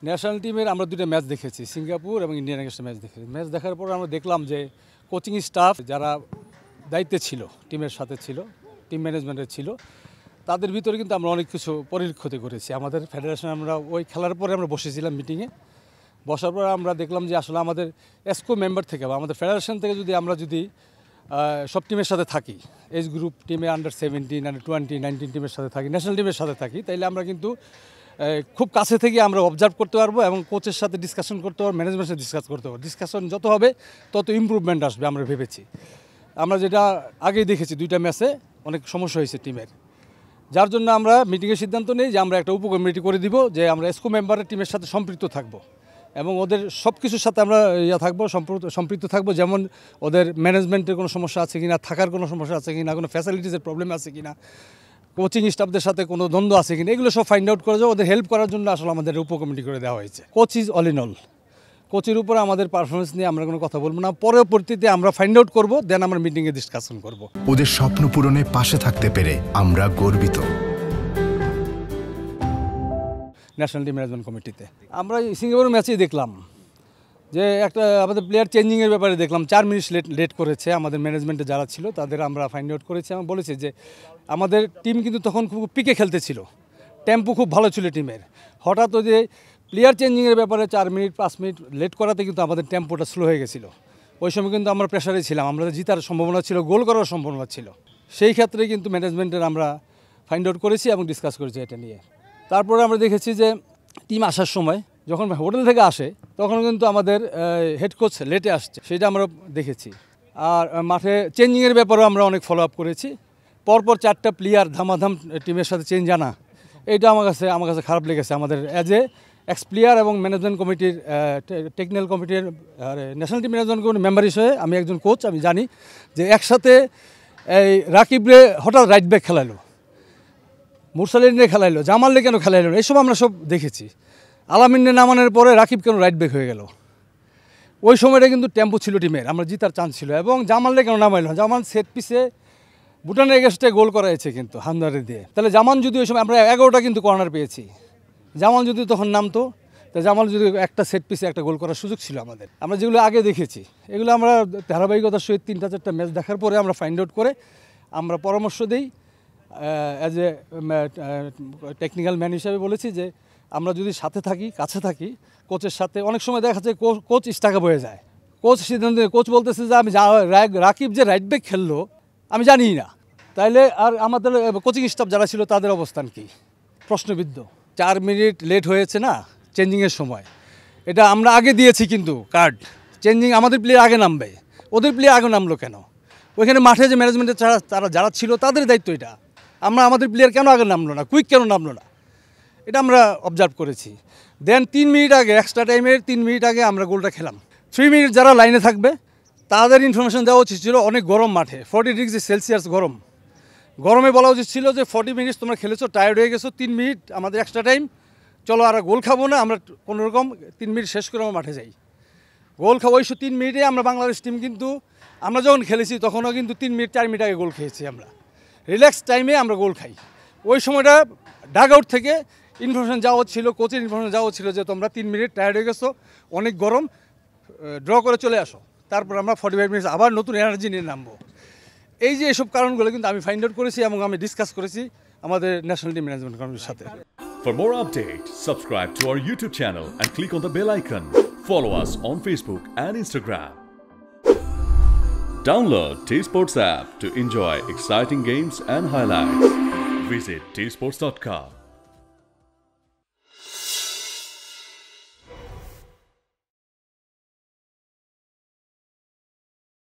National টিমের আমরা দুটো ম্যাচ দেখেছি, সিঙ্গাপুর এবং ইন্ডিয়ান এগেনস্টে ম্যাচ দেখেছি। ম্যাচ দেখার পর আমরা দেখলাম যে কোচিং স্টাফ যারা দায়িত্বে ছিল, টিমের সাথে ছিল, টিম ম্যানেজমেন্টের ছিল, তাদের ভিতরে কিন্তু আমরা অনেক কিছু পরিলক্ষিত করেছি। আমাদের ফেডারেশন আমরা ওই খেলার পরে আমরা বসেছিলাম মিটিংয়ে, বসার পর আমরা দেখলাম যে আসলে আমাদের এসকো মেম্বার থেকে বা আমাদের ফেডারেশন থেকে আমরা যদি সব টিমের সাথে থাকি, এজ গ্রুপ টিমে আন্ডার 17, আন্ডার 20, 19 টিমের সাথে থাকি, ন্যাশনাল টিমের সাথে থাকি, তাইলে আমরা কিন্তু খুব কাছে থেকে আমরা অবজার্ভ করতে পারবো এবং কোচের সাথে ডিসকাশন করতে পারবো, ম্যানেজমেন্টের সাথে ডিসকাস করতে পারবো। ডিসকাশন যত হবে তত ইমপ্রুভমেন্ট আসবে আমরা ভেবেছি। আমরা যেটা আগেই দেখেছি, দুইটা ম্যাচে অনেক সমস্যা হয়েছে টিমের, যার জন্য আমরা মিটিংয়ের সিদ্ধান্ত নিই যে আমরা একটা উপকমিটি করে দিব, যে আমরা এসকো মেম্বারের টিমের সাথে সম্পৃক্ত থাকবো এবং ওদের সব কিছুর সাথে আমরা থাকবো, সম্পৃক্ত থাকবো। যেমন ওদের ম্যানেজমেন্টের কোনো সমস্যা আছে কিনা, থাকার কোনো সমস্যা আছে কিনা, কোনো ফ্যাসিলিটিসের প্রবলেম আছে কিনা, কোচিং স্টাফদের সাথে কোনো দ্বন্দ্ব আছে কিনা, এগুলো সব ফাইন্ড আউট করে যাও। ওদের হেল্প করার জন্য আসলে আমাদের উপকমিটি করে দেওয়া হয়েছে। Coach is all in all. কোচের উপরে আমাদের পারফরমেন্স নিয়ে আমরা কোনো কথা বলবো না, পরবর্তীতে আমরা ফাইন্ড আউট করবো, দেন আমরা মিটিংয়ে ডিসকাশন করবো। ওদের স্বপ্ন পূরণে পাশে থাকতে পেরে আমরা গর্বিত। ন্যাশনাল টিম ম্যানেজমেন্ট কমিটিতে আমরা সিঙ্গাপুরের ম্যাচেই দেখলাম যে একটা আমাদের প্লেয়ার চেঞ্জিংয়ের ব্যাপারে দেখলাম 4 মিনিট লেট করেছে। আমাদের ম্যানেজমেন্টে যারা ছিল তাদের আমরা ফাইন্ড আউট করেছি এবং বলেছি যে আমাদের টিম কিন্তু তখন খুব পিকে খেলতে ছিল, টেম্পো খুব ভালো ছিল টিমের। হঠাৎ ওই যে প্লেয়ার চেঞ্জিংয়ের ব্যাপারে 4 মিনিট 5 মিনিট লেট করাতে কিন্তু আমাদের টেম্পোটা স্লো হয়ে গেছিলো। ওই সময় কিন্তু আমরা প্রেশারে ছিলাম, আমাদের জিতার সম্ভাবনা ছিল, গোল করার সম্ভাবনা ছিল। সেই ক্ষেত্রে কিন্তু ম্যানেজমেন্টের আমরা ফাইন্ড আউট করেছি এবং ডিসকাস করেছি এটা নিয়ে। তারপরে আমরা দেখেছি যে টিম আসার সময় যখন হোটেল থেকে আসে তখন কিন্তু আমাদের হেড কোচ লেটে আসছে, সেটা আমরা দেখেছি। আর মাঠে চেঞ্জিংয়ের ব্যাপারেও আমরা অনেক ফলো আপ করেছি। পরপর 4টা প্লেয়ার ধামাধাম টিমের সাথে চেঞ্জ আনা, এটা আমার কাছে খারাপ লেগেছে। আমাদের অ্যাজ এ এক্স প্লেয়ার এবং ম্যানেজমেন্ট কমিটির টেকনিক্যাল কমিটির ন্যাশনাল টিম ম্যানেজমেন্ট কমিটির মেম্বার হিসেবে আমি একজন কোচ, আমি জানি যে একসাথে এই রাকিবরে হঠাৎ রাইট ব্যাক খেলাইলো, মুরসালিনে খেলাইলো, জামালরে কেন খেলাইলো, এইসব আমরা সব দেখেছি। আলামিনে নামানোর পরে রাকিব কেন রাইট ব্যাক হয়ে গেল, ওই সময়টা কিন্তু টেম্পো ছিল টিমের, আমরা জিতার চান্স ছিল। এবং জামালরে কেন নামাইল, জামান সেট পিসে ভুটানের এগেস্টে গোল করাইছে কিন্তু হামদারে দিয়ে। তাহলে জামান যদি ওই সময় আমরা 11টা কিন্তু কর্নার পেয়েছি, জামাল যদি তখন নামতো, তা জামাল যদি একটা সেট পিসে একটা গোল করার সুযোগ ছিল আমাদের। আমরা যেগুলো আগে দেখেছি এগুলো আমরা ধারাবাহিকতার সহিত 3টা-4টা ম্যাচ দেখার পরে আমরা ফাইন্ড আউট করে আমরা পরামর্শ দিই। অ্যাজ এ টেকনিক্যাল ম্যান হিসাবে বলেছি যে আমরা যদি সাথে থাকি, কাছে থাকি কোচের সাথে, অনেক সময় দেখা যায় কোচ ইস্টাকা বয়ে যায়, কোচ সিদ্ধান্ত, কোচ বলতেছে যে আমি রাকিব যে রাইট ব্যাক খেললো আমি জানি না, তাইলে আর আমাদের কোচিং স্টাফ যারা ছিল তাদের অবস্থান কি, প্রশ্নবিদ্ধ। 4 মিনিট লেট হয়েছে না চেঞ্জিংয়ের সময়, এটা আমরা আগে দিয়েছি কিন্তু কার্ড, চেঞ্জিং আমাদের প্লেয়ার আগে নামবে, ওদের প্লেয়ার আগে নামলো কেন? ওইখানে মাঠে যে ম্যানেজমেন্টের তারা যারা ছিল তাদের দায়িত্ব এটা। আমাদের প্লেয়ার কেন আগে নামলো না, কুইক কেন নামলো না, এটা আমরা অবজার্ভ করেছি। দেন 3 মিনিট আগে, এক্সট্রা টাইমের 3 মিনিট আগে আমরা গোলটা খেলাম। 3 মিনিট যারা লাইনে থাকবে তাদের ইনফরমেশন দেওয়া উচিত ছিল, অনেক গরম মাঠে, 40 ডিগ্রি সেলসিয়াস গরম, গরমে বলা উচিত ছিল যে 40 মিনিট তোমরা খেলেছো, টায়ার্ড হয়ে গেছো, 3 মিনিট আমাদের এক্সট্রা টাইম, চলো আর গোল খাবো না, আমরা কোনোরকম 3 মিনিট শেষ করে আমরা মাঠে যাই, গোল খাবো। ওই 3 মিনিটে আমরা বাংলাদেশ টিম কিন্তু আমরা যখন খেলেছি তখনও কিন্তু 3 মিনিট 4 মিনিট আগে গোল খেয়েছি, আমরা রিল্যাক্স টাইমে আমরা গোল খাই। ওই সময়টা ডাগ আউট থেকে ইনফরমেশন যাওয়া ছিল, কোচের ইনফরমেশন যাওয়া ছিল যে তোমরা 3 মিনিট টায়ার্ড হয়ে গেছো, অনেক গরম, ড্র করে চলে আসো, তারপর আমরা 45 মিনিট আবার নতুন এনার্জি নিয়ে নামবো। এই যে এসব কারণগুলো কিন্তু আমি ফাইন্ড আউট করেছি এবং আমি ডিসকাস করেছি আমাদের ন্যাশনাল টিম ম্যানেজমেন্ট কমিটির সাথে। For more updates, subscribe to our YouTube channel and click on the bell icon. Follow us on Facebook and Instagram. Download T-Sports app to enjoy exciting games and highlights. Visit tsports.com.